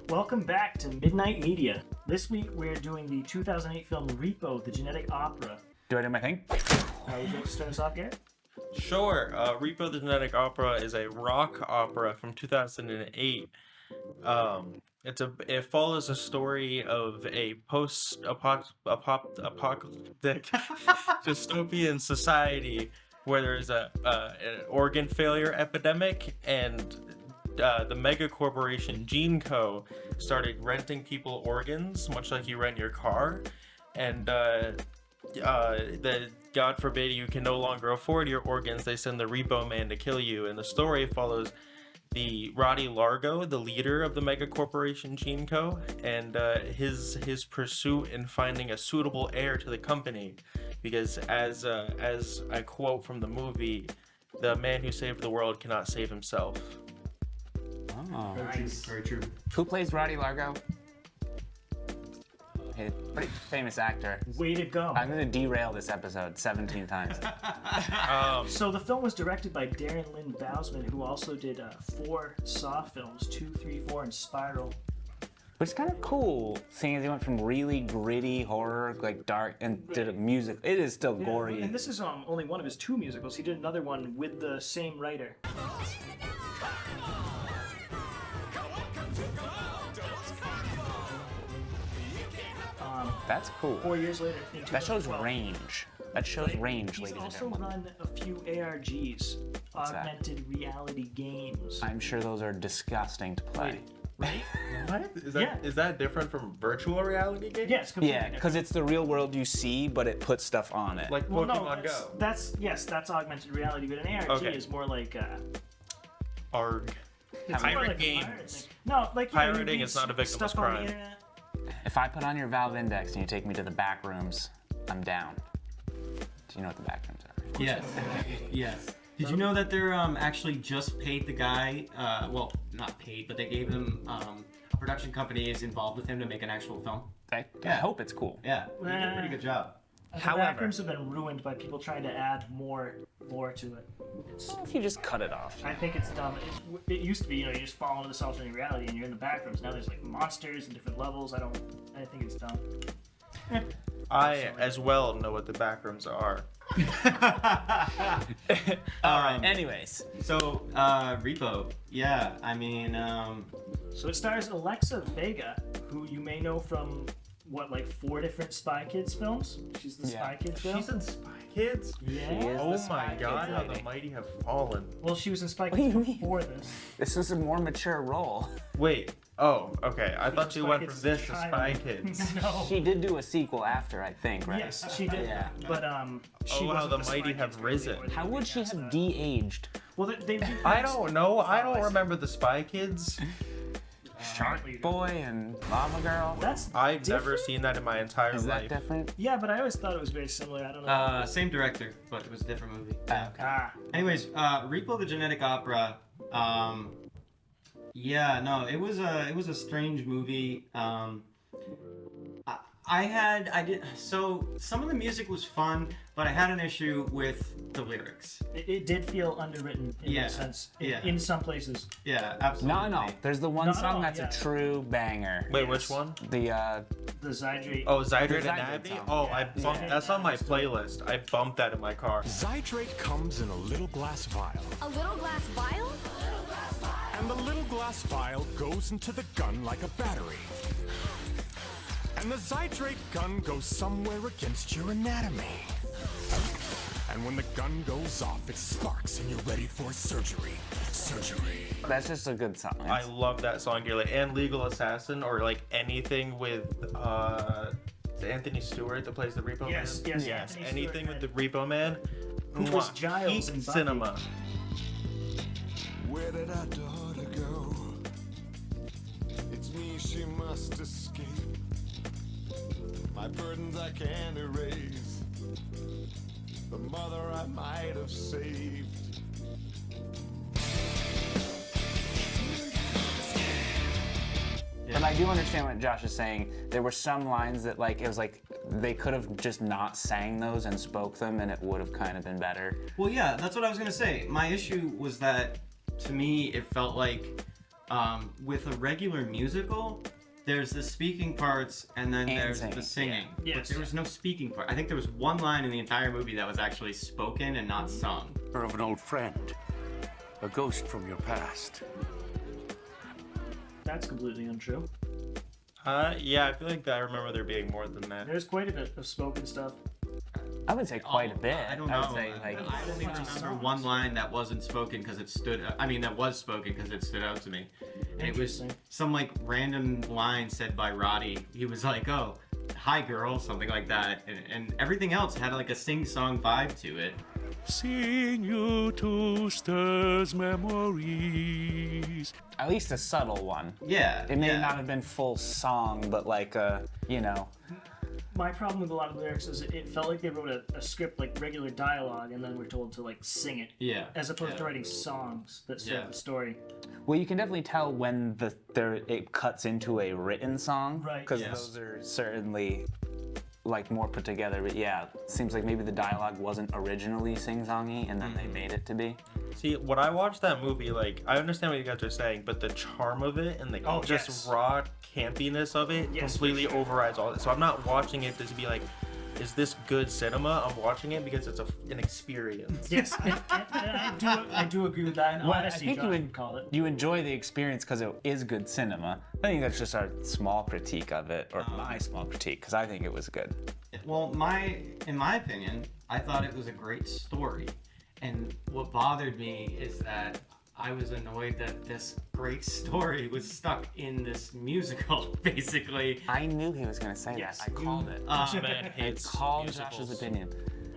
Welcome back to Midnight Media. This week we're doing the 2008 film Repo, the Genetic Opera. Do I do my thing? Would you like to start us off, Garrett? Sure. Repo the Genetic Opera is a rock opera from 2008. It follows a story of a post-apocalyptic dystopian society where there's an organ failure epidemic, and the mega corporation Gene Co. started renting people organs, much like you rent your car, and God forbid you can no longer afford your organs, they send the Repo Man to kill you. And the story follows the Roddy Largo, the leader of the mega corporation Gene Co., and his pursuit in finding a suitable heir to the company, because as I quote from the movie, the man who saved the world cannot save himself. Oh. Very true. Who plays Roddy Largo? A pretty famous actor. Way to go. I'm going to derail this episode 17 times. So the film was directed by Darren Lynn Bousman, who also did 4 Saw films, 2, 3, 4, and Spiral. Which is kind of cool, seeing as he went from really gritty horror, like dark, and did a music. It is still gory. And this is only one of his 2 musicals. He did another one with the same writer. That's cool. 4 years later, in That shows 2012. range. That shows range, He's ladies and also gentlemen. run a few ARGs, What's that? augmented reality games. I'm sure those are disgusting to play. Right? What? Is Yeah. that different from virtual reality games? Yes, completely Yeah, different. because it's the real world you see, but it puts stuff on it. Like Well, Pokemon no, Go. that's augmented reality, but an ARG Okay. is more like ARG. it's Pirate more like a games. pirate thing. No, like you Pirating read is not a victimless stuff on the crime. internet. If I put on your Valve Index and you take me to the back rooms, I'm down. Do you know what the back rooms are? Yes. Yes. Did you know that they're actually just paid the guy? Well, not paid, but they gave him a production company is involved with him to make an actual film. I Yeah. hope it's cool. Yeah, he did a pretty good job. The However- backrooms have been ruined by people trying to add more lore to it. What if you just cut it off? I think it's dumb. It used to be, you just fall into this alternate reality and you're in the backrooms. Now there's like monsters and different levels. I think it's dumb. I as well know what the backrooms are. All right. Anyways, So, Repo. Yeah, I mean, So it stars Alexa Vega, who you may know from like 4 different Spy Kids films. She's the Yeah. Spy Kids girl. She's in Spy Kids? Yeah. is. Oh the my Spy god, Kids how the lady. mighty have fallen. Well, she was in Spy What do Kids you mean? before this. this was a more mature role. Wait. Oh, okay. I thought She you was went Spy from this Kids to child. Spy Kids. No. She did do a sequel after, I think, right? Yes, she did. Yeah. But she Oh, how wasn't the Spy mighty Kids have girl risen. anymore. They How would she recast have that. de-aged? Well, they I don't know. I I don't see. remember the Spy Kids. Shark Boy and Lava Girl? That's I've never different? seen that in my entire Is that life. different? Yeah, but I always thought it was very similar. I don't know. same director, but it was a different movie. Ah, Anyways, Repo the Genetic Opera. Yeah, no, it was a strange movie. So some of the music was fun, but I had an issue with the lyrics. it did feel underwritten in Yeah, that sense. yeah. In some places. Yeah, absolutely. Not all. There's the one Not song all, that's yeah. a true banger. Wait, Yes. which one? The The Zydrate. Oh, Zydrate The and Zydrate Abby? song. Oh, Yeah. I bumped. Yeah. That's on my playlist. I bumped that in my car. Zydrate comes in a little glass vial, A little glass vial? and the little glass vial goes into the gun like a battery. And the Zydrate gun goes somewhere against your anatomy. And when the gun goes off, it sparks and you're ready for surgery. Surgery. that's just a good song. I love that song dearly. And Legal Assassin, or like anything with Anthony Stewart that plays the Repo Yes, Man. yes, Yes, Anthony anything Stewart with the Repo Man. Who was Mwah. Giles Peak in Buffy. cinema. Where did our daughter go? It's me she must escape. My burdens I can't erase. The mother I might have saved. But I do understand what Josh is saying. There were some lines that it was like they could have just not sang those and spoke them, and it would have kind of been better. Well, yeah, that's what I was gonna say. My issue was that, to me, it felt like With a regular musical, there's the speaking parts and then there's the singing. Yeah. But there was no speaking part. I think there was one line in the entire movie that was actually spoken and not sung. Or of an old friend, a ghost from your past. That's completely untrue. Yeah, I feel like I remember there being more than that. There's quite a bit of spoken stuff. I would say quite a bit. I don't know. I would say like I only remember one line that wasn't spoken because it stood. I mean, that was spoken because it stood out to me, and it was Interesting. some like random line said by Roddy. He was like, "Oh, hi, girl," something like that, and everything else had like a sing-song vibe to it. Seeing you two stirs memories. at least a subtle one. Yeah. It may yeah. not have been full song, but like you know. My problem with a lot of lyrics is it felt like they wrote a script like regular dialogue and then we're told to like sing it. Yeah. As opposed to writing songs that serve the story. Well, you can definitely tell when it cuts into a written song, Right. Because Yes. those are certainly like more put together. But yeah, it seems like maybe the dialogue wasn't originally sing-songy, and then they made it to be. See, when I watched that movie, like, I understand what you guys are saying, but the charm of it and the just raw campiness of it completely overrides all this. So I'm not watching it to be like, is this good cinema? I'm watching it because it's an experience. Yes, and I do agree with that. And Well, I honesty, think Josh you would would call it. You enjoy the experience because it is good cinema. I think that's just our small critique of it, or my small critique, because I think it was good. Well, in my opinion, I thought it was a great story. And what bothered me is that I was annoyed that this great story was stuck in this musical, basically. I knew he was going to say Yes, that. I called it. Man I hates called musicals. Josh's opinion.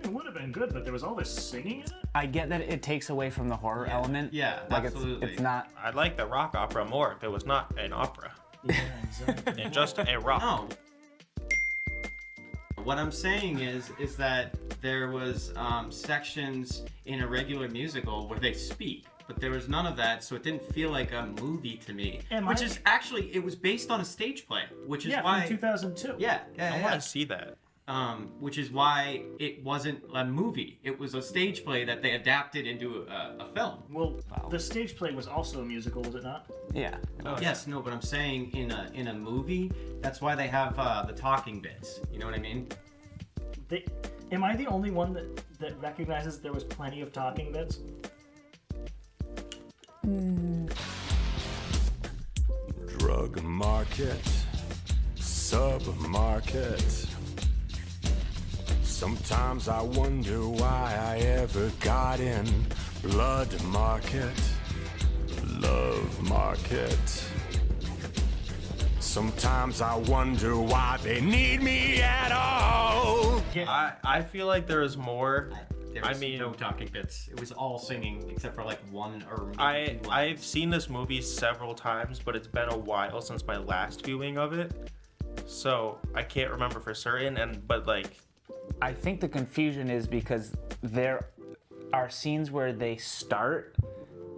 It would have been good, but there was all this singing in it. I get that it takes away from the horror element. Yeah, like absolutely. It's not. I'd like the rock opera more if it was not an opera. Yeah, exactly. And just a rock. No. What I'm saying is that there was sections in a regular musical where they speak, but there was none of that, so it didn't feel like a movie to me. And which is actually, it was based on a stage play, which is why. From 2002. Yeah, I want to see that. which is why it wasn't a movie. It was a stage play that they adapted into a film. Well, the stage play was also a musical, was it not? Yeah. Yes, no, but I'm saying in a movie, that's why they have the talking bits. You know what I mean? Am I the only one that recognizes there was plenty of talking bits? Drug market, submarket. Sometimes I wonder why I ever got in. Blood market, love market. Sometimes I wonder why they need me at all. I feel like there is more. There was no talking bits. It was all singing except for like one or maybe two lines. I've seen this movie several times, but it's been a while since my last viewing of it, so I can't remember for certain. But like, I think the confusion is because there are scenes where they start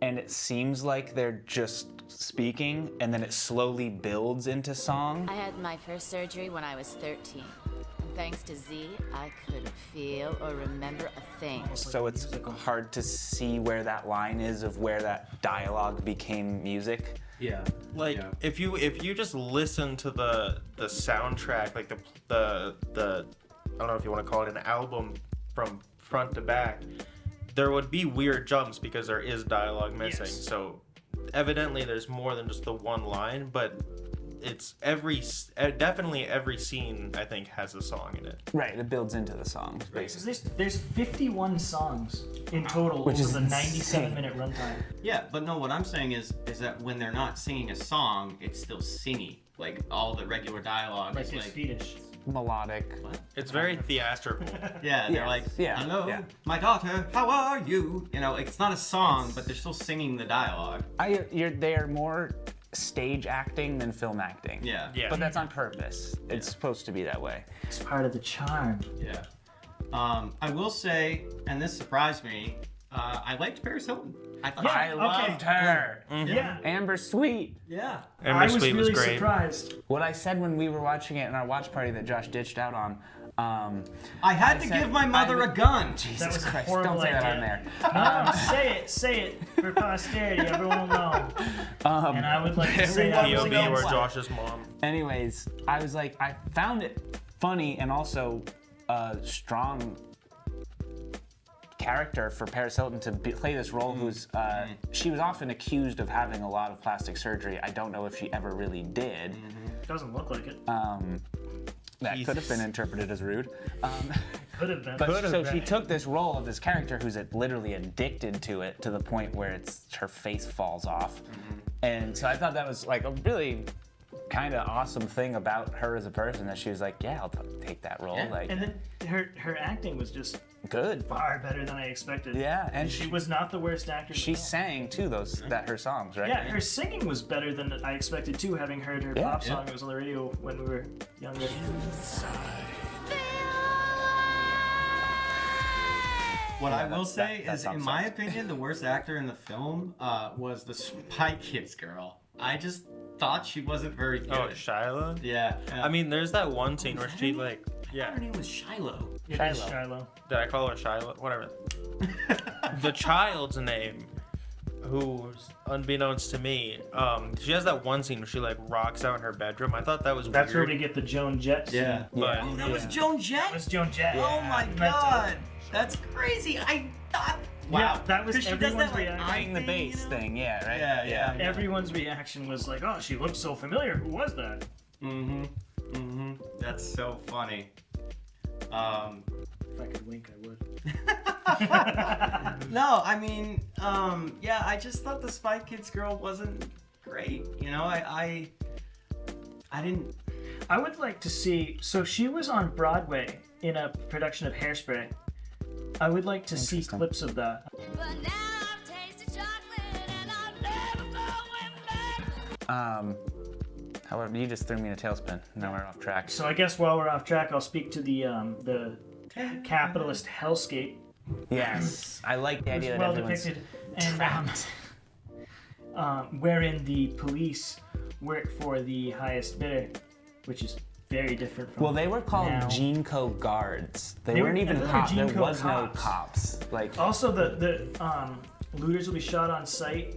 and it seems like they're just speaking and then it slowly builds into song. I had my first surgery when I was 13. And thanks to Z, I couldn't feel or remember a thing. So it's hard to see where that line is of where that dialogue became music. Yeah. like if you just listen to the soundtrack, like the I don't know if you want to call it an album from front to back, there would be weird jumps because there is dialogue missing. Yes. So evidently there's more than just the one line, but it's definitely every scene I think has a song in it. Right, it builds into the song, basically. There's 51 songs in total Which over is the 97-minute runtime. Yeah, but no, what I'm saying is that when they're not singing a song, it's still singy. Like all the regular dialogue Like is it's like Swedish. Melodic. It's very theatrical. yeah, they're Yes, like yeah, hello, yeah. my daughter, how are you? You know, it's not a song, but they're still singing the dialogue. They are more stage acting than film acting. Yeah. Yeah. But that's on purpose. It's supposed to be that way. It's part of the charm. Yeah. I will say, and this surprised me, I liked Paris Hilton. I thought Yeah. I loved her. Yeah. Amber Sweet. yeah. Amber I was Sweet really was great. surprised. What I said when we were watching it in our watch party that Josh ditched out on, I had to give my mother a gun. That was a Christ, horrible don't say that idea. on there. No, say it for posterity. Everyone will know. And I would like to say I was POV against or that. Josh's mom. Anyways, I was like, I found it funny and also a strong character for Paris Hilton to play this role who's, she was often accused of having a lot of plastic surgery. I don't know if she ever really did. Doesn't look like it. That could have been interpreted as rude. Could have been. But so she took this role of this character who's literally addicted to it to the point where her face falls off. And so I thought that was like a really kind of awesome thing about her as a person, that she was like, yeah, I'll take that role. Yeah. Like, And then her acting was just good. far better than I expected. Yeah, and She was not the worst actor. in the she film. sang too her songs, right? Yeah, her singing was better than I expected too, having heard her Yeah, pop yeah. song. It was on the radio when we were younger. What I will say that is, song in my sucks. opinion, the worst actor in the film was the Spy Kids girl. I just thought she wasn't very good. Oh, Shiloh? Yeah. I mean, there's that one scene where she like, Her name was Shiloh. It is Shiloh. did I call her Shiloh? Whatever. The child's name, who's unbeknownst to me, she has that one scene where she like rocks out in her bedroom. I thought that was That's where weird. we get the Joan Jett scene. Yeah. But Oh, that was Joan Jett? That was Joan Jett. Oh my god. That's crazy. I thought. Wow. Yeah, that was 'Cause she does everyone's that, like, reaction. eye Playing the thing, bass you know? thing, yeah, right? Yeah. Everyone's reaction was like, "Oh, she looks so familiar. Who was that?" That's so funny. If I could wink, I would. No, I mean, yeah, I just thought the Spy Kids girl wasn't great. You know, I didn't. I would like to see. So she was on Broadway in a production of Hairspray. I would like to see clips of that. But now I've tasted chocolate and I'm never going back. However, you just threw me in a tailspin. Now we're off track. So I guess while we're off track, I'll speak to the capitalist hellscape. Yes, I like the It was idea that well everyone's depicted, and trapped. wherein the police work for the highest bidder, which is very different from. Well, they were called now. GeneCo guards. They They were- weren't even I thought cops. they were There GeneCo was no cops. cops. Like, Also, the looters will be shot on site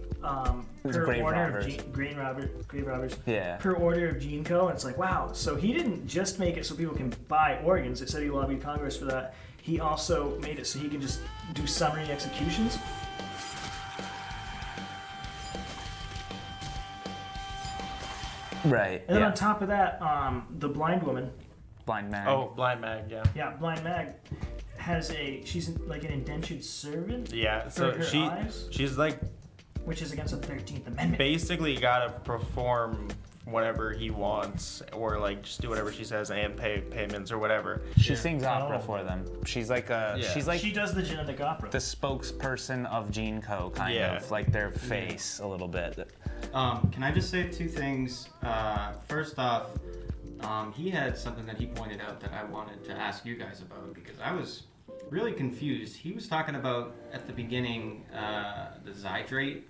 was per grave order robbers. of grave robbers. Yeah. Per order of GeneCo, and it's like, wow. So he didn't just make it so people can buy organs. It said he lobbied Congress for that. He also made it so he can just do summary executions. right. And then Yeah. on top of that, the blind woman, Blind man. oh, Blind Mag, yeah. yeah, Blind Mag, she's like an indentured servant, Yeah, so her eyes? she's like which is against the 13th Amendment. basically gotta perform whatever he wants, or like just do whatever she says and pay payments or whatever. She sings opera Oh. for them. She's like a. Yeah. She's like She does the genetic opera. the spokesperson of GeneCo, kind Yeah. of like their face a little bit. Can I just say two things? First off, he had something that he pointed out that I wanted to ask you guys about, because I was really confused. He was talking about at the beginning the Zydrate.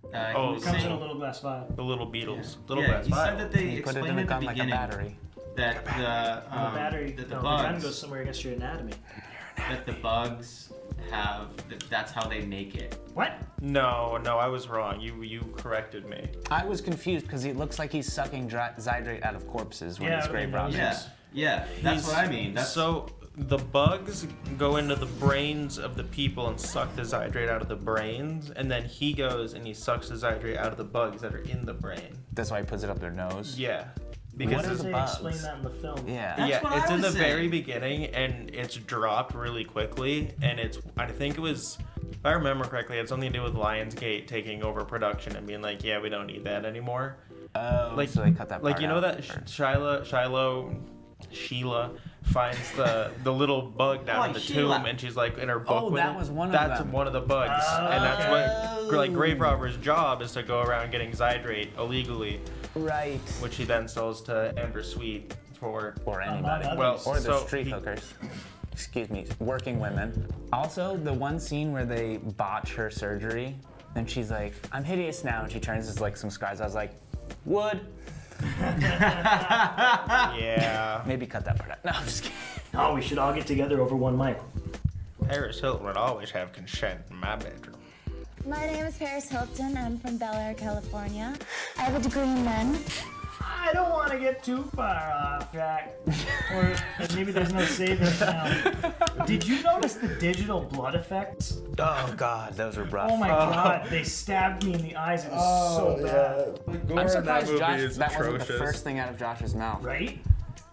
He was Comes in saying- a little glass vial. The little Beatles, little yeah, glass he vial. said that they You put it explained in a at gun the like a beginning battery. that the Battery. that the No, the gun bugs goes somewhere against your anatomy. have that's how they make it. What? No, I was wrong. You corrected me. I was confused because it looks like he's sucking Zydrate out of corpses when Yeah, he's grave and robbing. Yeah, that's what I mean. That's So the bugs go into the brains of the people and suck the Zydrate out of the brains, and then he goes and he sucks the Zydrate out of the bugs that are in the brain. That's why he puts it up their nose. Yeah. What Because are Does the they bugs? explain that in the film? Yeah. That's yeah, what I it's in was the very saying. beginning, and it's dropped really quickly, and I think it was, if I remember correctly, it had something to do with Lionsgate taking over production and being like, yeah, we don't need that anymore. Oh, Like, so they cut that part like you know out. that Sheila finds the little bug down Oh, in the Sheila. tomb, and she's like in her book. Oh, with that it. was one of That's them. one of the bugs, and that's what like grave robber's job is, to go around getting Zydrate illegally, Right. which he then sells to Amber Sweet for. Or anybody. others. Well, Or the so street he- hookers. Excuse me, working women. Also, the one scene where they botch her surgery, and she's like, "I'm hideous now," and she turns as like some scars. I was like, "Would Yeah. maybe cut that part out." No, I'm just kidding. Oh, we should all get together over one mic. Paris Hilton would always have consent in my bedroom. My name is Paris Hilton. I'm from Bel Air, California. I have a degree in men. I don't want to get too far off track. Or maybe there's no saving now. Did you notice the digital blood effects? Oh God, those were rough. Oh my God, they stabbed me in the eyes. It was so bad. I'm surprised movie Josh, is that wasn't the atrocious. first thing out of Josh's mouth. Right?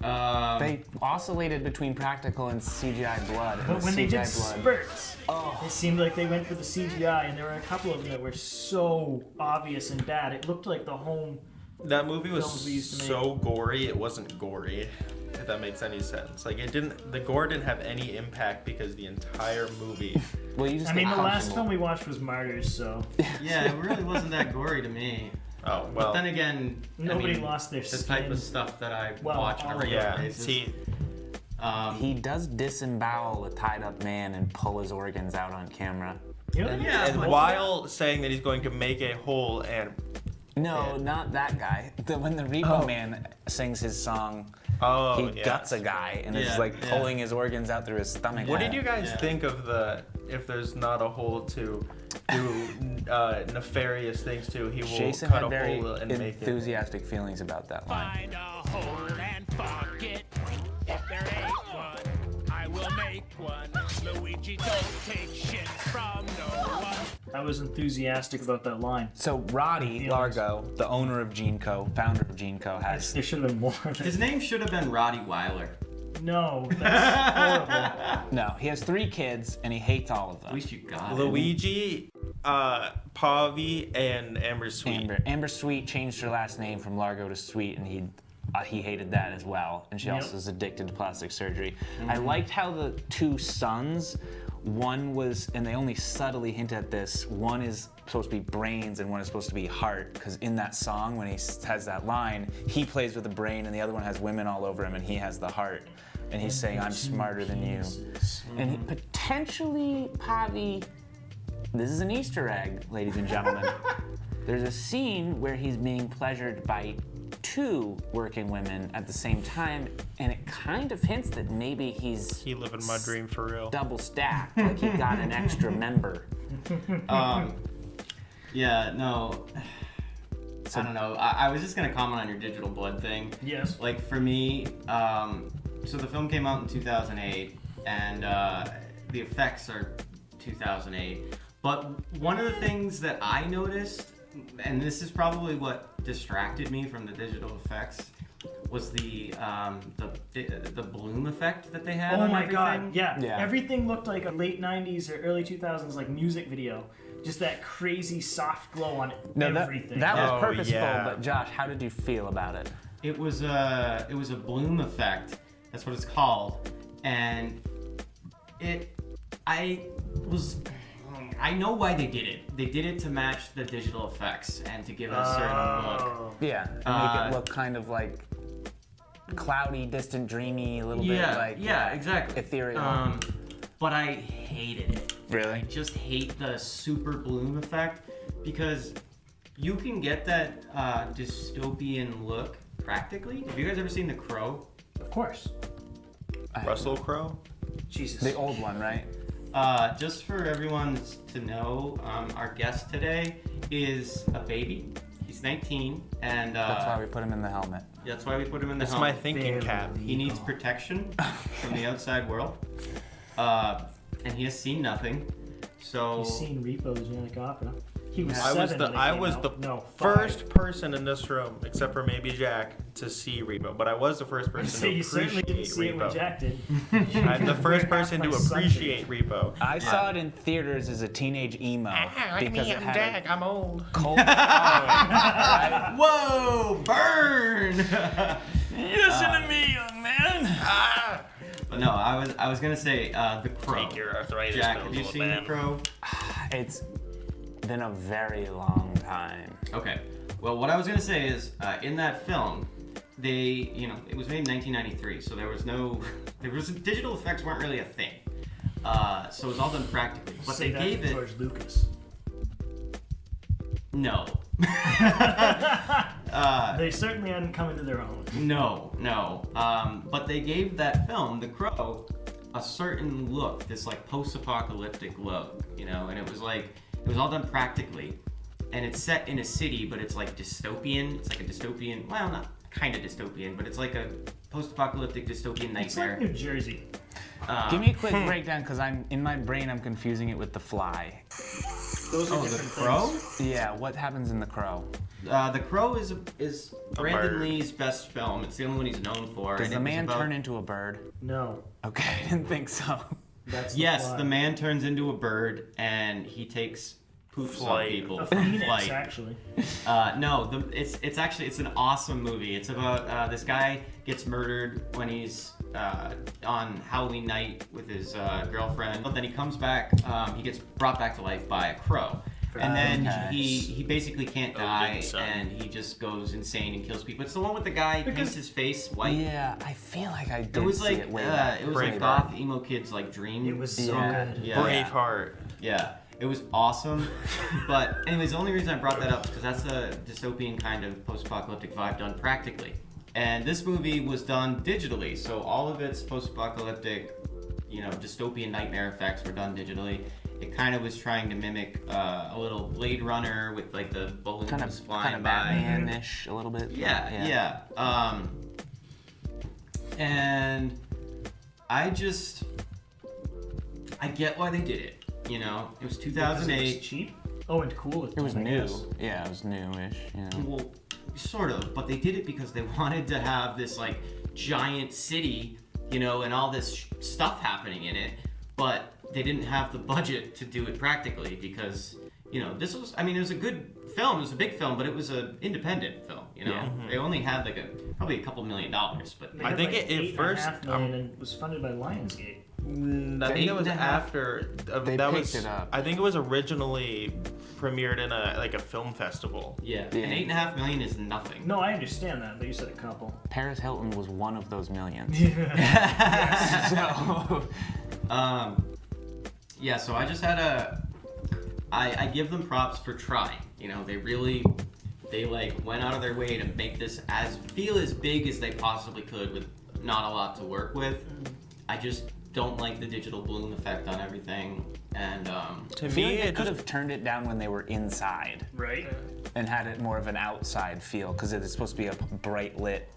They oscillated between practical and CGI blood. And But when they did CGI blood. spurts, it seemed like they went for the CGI, and there were a couple of them that were so obvious and bad. It looked like the home. That movie was Films we used to make. so gory, it wasn't gory. If that makes any sense. Like the gore didn't have any impact because the entire movie. Well, you just I mean, get the last comfortable. film we watched was Martyrs, so Yeah, it really wasn't that gory to me. Oh But well. then again, nobody I mean, lost their the skin. type of stuff that I Well, watch on a all of regular Yeah. basis. See, He does disembowel a tied-up man and pull his organs out on camera. You know what I mean? Yeah, and but- while saying that he's going to make a hole and No, not that guy. When the Repo Man sings his song, he guts a guy and is Yeah, like yeah. pulling his organs out through his stomach. What did you guys Yeah. think of the if there's not a hole to do nefarious things to, he will Jason cut had a very hole and make it. enthusiastic feelings about that line. Find a hole and fuck it. If there ain't one, I will make one. Luigi don't take shit from no one. I was enthusiastic about that line. So Roddy Feelings. Largo, the owner of GeneCo, founder of GeneCo, has There should have been more of His it. name should have been Roddy Weiler. No, that's horrible. no, he has 3 kids and he hates all of At them. least you got it. Luigi, Pavi, and Amber Sweet. Amber Sweet changed her last name from Largo to Sweet, and he hated that as well. And she Yep. also is addicted to plastic surgery. I liked how the 2 sons, one was, and they only subtly hint at this, one is supposed to be brains and one is supposed to be heart, because in that song, when he has that line, he plays with the brain and the other one has women all over him and he has the heart. And he's saying, I'm smarter than you. And potentially, Pavi, this is an Easter egg, ladies and gentlemen. There's a scene where he's being pleasured by 2 working women at the same time, and it kind of hints that maybe he's He living my dream for real. double stacked, like he got an extra member. Yeah, no. I don't know. I was just gonna comment on your digital blood thing. Yes. Like for me, so the film came out in 2008, and the effects are 2008. But one of the things that I noticed, and this is probably what distracted me from the digital effects, was the bloom effect that they had. Oh on my everything. God, yeah. Yeah. Everything looked like a late 90s or early 2000s like music video. Just that crazy soft glow on everything. That was Oh, purposeful, yeah. but Josh, how did you feel about it? It was a bloom effect. That's what it's called, and I know why they did it. They did it to match the digital effects and to give it a certain look. Yeah, and make it look kind of like cloudy, distant, dreamy, a little bit like exactly. ethereal. But I hated it. Really? I just hate the super bloom effect because you can get that dystopian look practically. Have you guys ever seen The Crow? Of course. Russell Crowe? Jesus. The old one, right? Just for everyone to know, our guest today is a baby. He's 19, and That's why we put him in the helmet. that's why we put him in the That's my helmet. thinking cap. He needs protection from the outside world, and he has seen nothing. So You've seen Repo, the Genetic Opera. He was I 7 was when the it I came was out. the No, 5. first person in this room, except for maybe Jack, to see Repo. But I was the first person So to you certainly appreciate didn't see it when Repo. Jack did. I'm the first Half person to my son did. appreciate Repo. I saw it in theaters as a teenage emo because it had I'm old. a cult following. Right? whoa, burn! Listen to me, young man. But no, I was gonna say The Crow. Take your arthritis Jack, pills, have you old seen man. The Crow? It's been a very long time. Okay. Well, what I was gonna say is, in that film, they, it was made in 1993, so digital effects weren't really a thing. So it was all done practically. But Say they that gave to it. George Lucas. No. They certainly hadn't come into their own. No. But they gave that film, The Crow, a certain look, this like post-apocalyptic look, and it was all done practically. And it's set in a city, but it's like dystopian. It's like a dystopian, well, not kind of dystopian, but it's like a post-apocalyptic dystopian nightmare. It's like New Jersey. Give me a quick breakdown, because in my brain I'm confusing it with The Fly. Those are The different Crow? things. Yeah, what happens in The Crow? The Crow is Brandon bird. Lee's best film. It's the only one he's known for. Does and the it was man about- turn into a bird? No, Okay, I didn't think so. that's Yes, fly. the man turns into a bird and he takes poofs on Flight. people. A phoenix, Flight. actually. No, it's an awesome movie. It's about this guy gets murdered when he's on Halloween night with his girlfriend. But then he comes back. He gets brought back to life by a crow. And then Okay. he basically can't die, Odin's son. and he just goes insane and kills people. It's the one with the guy who paints his face white. Yeah, I feel like I did It was see like it way back. it was like Braveheart. goth emo kid's like dream. It was so Yeah. good. Yeah. Braveheart. Yeah, it was awesome. But anyways, the only reason I brought that up is because that's a dystopian kind of post-apocalyptic vibe done practically. And this movie was done digitally, so all of its post-apocalyptic, dystopian nightmare effects were done digitally. It kind of was trying to mimic a little Blade Runner with like the balloons kind of flying by. Batman-ish a little bit. Yeah. And I get why they did it. It was Because 2008. it was cheap. Oh, and cool. It was I new. guess. Yeah, it was newish. Well, sort of, but they did it because they wanted to have this like giant city, and all this stuff happening in it, but they didn't have the budget to do it practically because, this was, it was a good film, it was a big film, but it was an independent film, Yeah. They only had like probably a couple $1 million, but They I had think like it- at $8.5 first, million and was funded by Lionsgate. I think it was 8.5. after They that picked was. it up. I think it was originally premiered in a film festival. yeah, Yeah. and $8.5 million is nothing. No, I understand that, but you said a couple. Paris Hilton was one of those millions. so, Yeah, so I just had I give them props for trying. They went out of their way to make this feel as big as they possibly could with not a lot to work with. I just don't like the digital bloom effect on everything, and To I feel me, like they it could just have turned it down when they were inside right? and had it more of an outside feel, because it's supposed to be a bright lit,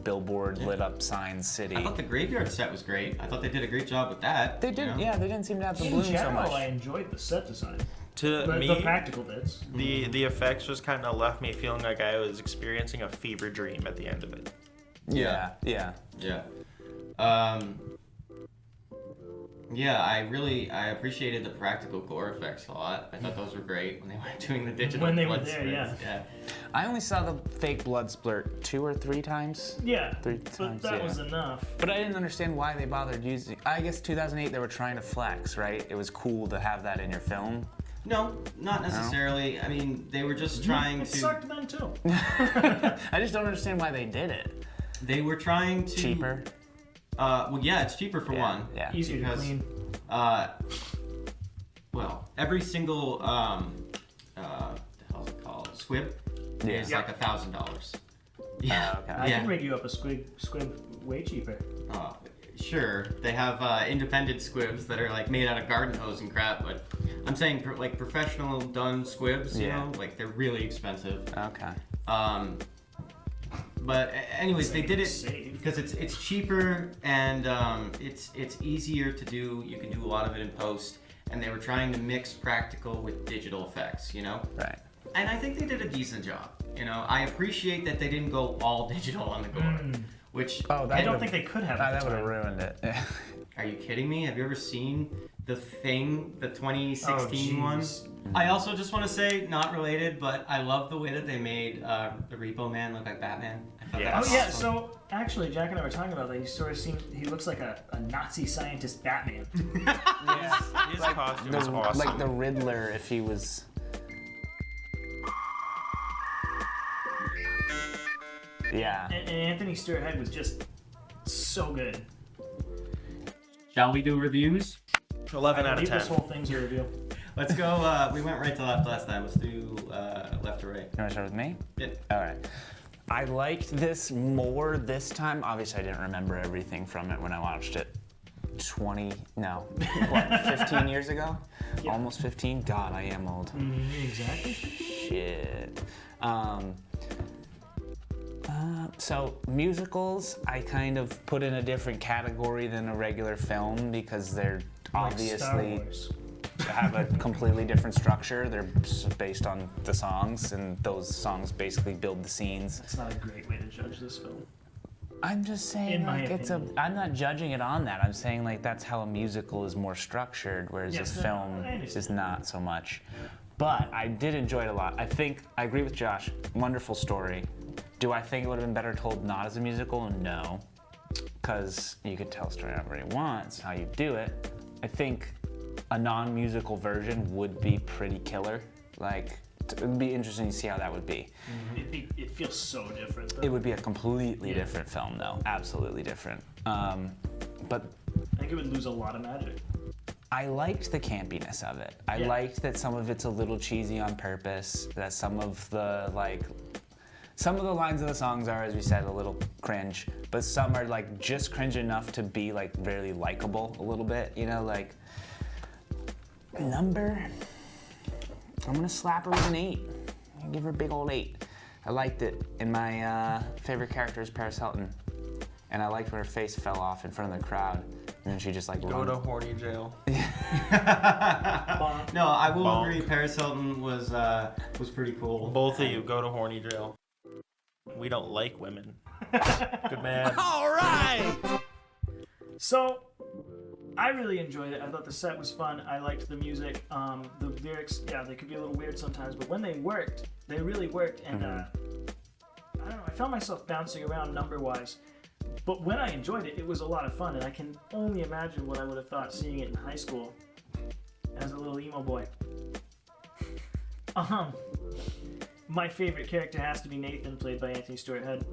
billboard lit up sign city. I thought the graveyard set was great. I thought they did a great job with that. They did, yeah. They didn't seem to have the In bloom so general, much. I enjoyed the set design. to The me practical bits. the effects just kind of left me feeling like I was experiencing a fever dream at the end of it. Yeah. Yeah. Yeah, I appreciated the practical gore effects a lot. I thought those were great when they were doing the digital When they were blood there, spurts. yeah. I only saw the fake blood splurt 2 or 3 times. Yeah, 3 but times, that yeah. was enough. But I didn't understand why they bothered using. I guess 2008 they were trying to flex, right? It was cool to have that in your film. No, not necessarily. They were just trying It to. sucked then too. I just don't understand why they did it. They were trying to. Cheaper. Well, yeah, it's cheaper for one. Yeah. Easier to Because- clean. Well, every single the hell's it called? Squib Yeah. is like $1,000. Yeah. okay. I Yeah. can rig you up a squib way cheaper. Sure, they have independent squibs that are like made out of garden hose and crap, but I'm saying like professional done squibs, Yeah. they're really expensive. Okay. But anyways, they did it Save. because it's cheaper and it's easier to do. You can do a lot of it in post, and they were trying to mix practical with digital effects, Right. And I think they did a decent job. I appreciate that they didn't go all digital on the gore, which Oh, that I don't would've- think they could have. at that the would have time. ruined it. Are you kidding me? Have you ever seen The Thing, the 2016 Oh, one? jeez. I also just want to say, not related, but I love the way that they made the Repo Man look like Batman. I thought that Yeah. was Oh yeah, awesome. so actually Jack and I were talking about that. He looks like a Nazi scientist Batman. His costume is awesome. Like the Riddler, if he was. Yeah. And Anthony Stewart Head was just so good. Shall we do reviews? 11 out of Leave 10. this whole thing's a review. Let's go. We went right to left last time. Let's do left to right. You want to start with me? Yeah. All right. I liked this more this time. Obviously, I didn't remember everything from it when I watched it 15 years ago? Yeah. Almost 15? God, I am old. Exactly. Shit. So musicals, I kind of put in a different category than a regular film because they're Like Star obviously Wars. have a completely different structure. They're based on the songs, and those songs basically build the scenes. That's not a great way to judge this film. I'm just saying, In my like, opinion. I'm not judging it on that. I'm saying, like, that's how a musical is more structured, whereas Yes, a no, film I understand. is not so much. But I did enjoy it a lot. I agree with Josh. Wonderful story. Do I think it would have been better told not as a musical? No. Because you could tell a story however you want. It's how you do it. I think a non-musical version would be pretty killer. Like, it would be interesting to see how that would be. It feels so different, though. It would be a completely different film, though. Absolutely different. But I think it would lose a lot of magic. I liked the campiness of it. I Yeah. liked that some of it's a little cheesy on purpose, that some of the lines of the songs are, as we said, a little cringe, but some are like just cringe enough to be like very likable a little bit, you know, like number, I'm gonna slap her with an 8. I'll give her a big old 8. I liked it. And my favorite character is Paris Hilton. And I liked when her face fell off in front of the crowd. And then she just like Go to horny jail. No, I will Bonk. agree. Paris Hilton was pretty cool. Both of you go to horny jail. We don't like women. Good man. So, I really enjoyed it. I thought the set was fun. I liked the music. The lyrics, yeah, they could be a little weird sometimes, but when they worked, they really worked. And I don't know, I found myself bouncing around number-wise. But when I enjoyed it, it was a lot of fun, and I can only imagine what I would have thought seeing it in high school as a little emo boy. My favorite character has to be Nathan, played by Anthony Stewart Head,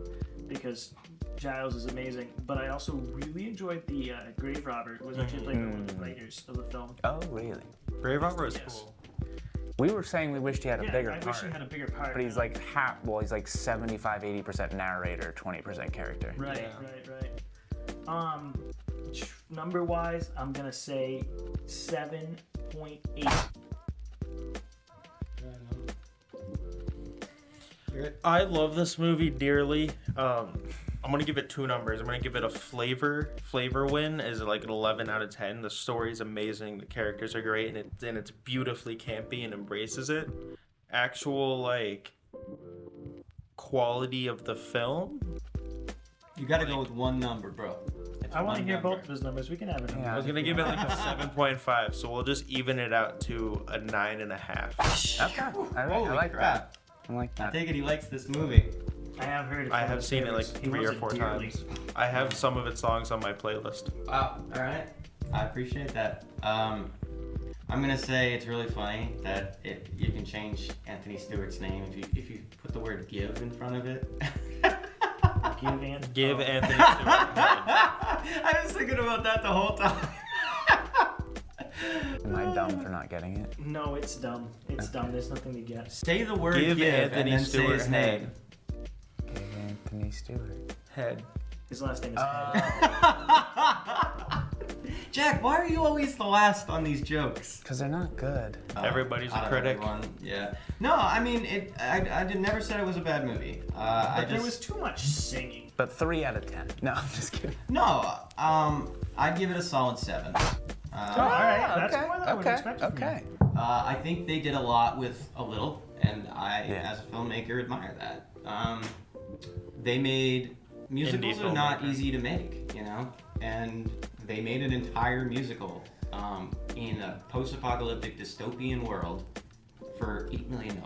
because Giles is amazing. But I also really enjoyed the grave robber, who was actually played by one of the writers of the film. Oh, really? Grave Robber is Yes. cool. We were saying we wished he had a bigger I part. wish he had a bigger part. But he's like he's like 75-80% narrator, 20% character. Right, Yeah. right. Number wise, I'm gonna say 7.8. I love this movie dearly. I'm gonna give it 2 numbers. I'm gonna give it a flavor win is like an 11 out of 10. The story's amazing, the characters are great, and it's beautifully campy and embraces it. Actual like quality of the film. You got to go with one number, bro. It's I want to one hear number. both of his numbers. We can have it. Yeah. I was gonna give it like a 7.5, so we'll just even it out to a 9.5. Okay. All right. Holy I like crap. that. I like I that. take it he likes this movie. I have heard it. I have seen it like 3 or 4 dearly. times. I have some of its songs on my playlist. Wow. All right. I appreciate that. I'm gonna say it's really funny that you can change Anthony Stewart's name if you put the word "give" in front of it. Give Anthony Stewart head. I was thinking about that the whole time. Am I dumb for not getting it? No, it's dumb. It's dumb. There's nothing to get. Say the word Give "give" Anthony and then say Stewart his head. name. Give Anthony Stewart. Head. His last name is Jack, why are you always the last on these jokes? Because they're not good. Everybody's a Out of critic. everyone, yeah. No, I mean, never said it was a bad movie. But there was too much singing. But 3 out of 10. No, I'm just kidding. No, I'd give it a solid 7. Oh, all right. That's more than I would have expected from Okay. you. I think they did a lot with a little, and I, Yeah. as a filmmaker, admire that. They made musicals Indie are not filmmaker. easy to make, you know, and they made an entire musical in a post-apocalyptic dystopian world for $8 million.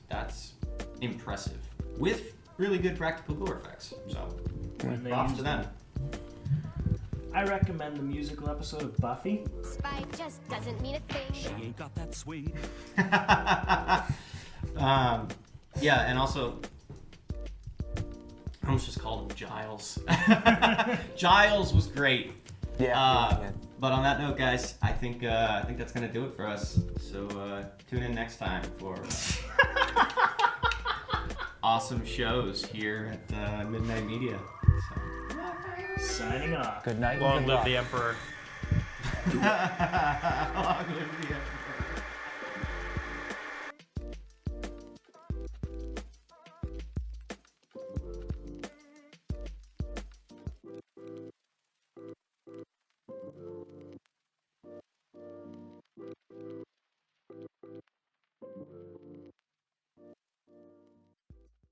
That's impressive, with really good practical gore effects. So, When they props used to them. I recommend the musical episode of Buffy. Spike just doesn't mean a thing. Ain't got that swing. Yeah, and also, I almost just called him Giles. Giles was great. Yeah. But on that note, guys, I think that's gonna do it for us. So tune in next time for awesome shows here at Midnight Media. So. Signing off. Good night. and Long good live luck. the Emperor. Long live the Emperor.